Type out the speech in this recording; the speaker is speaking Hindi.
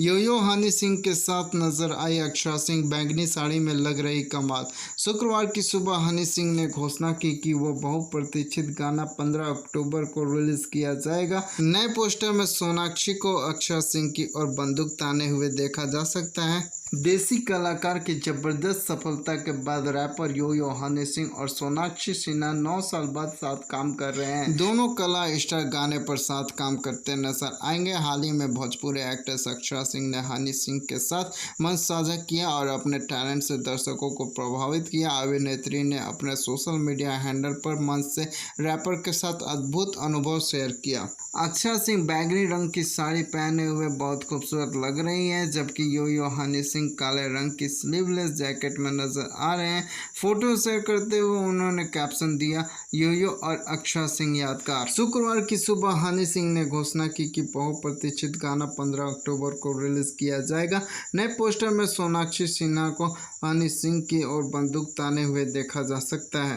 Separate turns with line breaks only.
योयो हनी सिंह के साथ नजर आई अक्षरा सिंह, बैंगनी साड़ी में लग रही कमाल। शुक्रवार की सुबह हनी सिंह ने घोषणा की कि वो बहुप्रतीक्षित गाना 15 अक्टूबर को रिलीज किया जाएगा। नए पोस्टर में सोनाक्षी को अक्षरा सिंह की ओर बंदूक ताने हुए देखा जा सकता है। देसी कलाकार की जबरदस्त सफलता के बाद रैपर योयो हनी सिंह और सोनाक्षी सिन्हा 9 साल बाद साथ काम कर रहे हैं। दोनों कला स्टार गाने पर साथ काम करते नजर आएंगे। हाल ही में भोजपुरी एक्ट्रेस अक्षरा सिंह ने हनी सिंह के साथ मंच साझा किया और अपने टैलेंट से दर्शकों को प्रभावित किया। अभिनेत्री ने अपने सोशल मीडिया हैंडल पर मंच से रैपर के साथ अद्भुत अनुभव शेयर किया। अक्षरा सिंह बैंगनी रंग की साड़ी पहने हुए बहुत खूबसूरत लग रही हैं, जबकि योयो हनी सिंह काले रंग की स्लीवलेस जैकेट में नजर आ रहे हैं। फोटो शेयर करते हुए उन्होंने कैप्शन दिया, योयो और अक्षरा सिंह यादगार। शुक्रवार की सुबह हनी सिंह ने घोषणा की कि बहुप्रतीक्षित गाना 15 अक्टूबर को रिलीज किया जाएगा। नए पोस्टर में सोनाक्षी सिन्हा को हनी सिंह की ओर बंदूक ताने हुए देखा जा सकता है।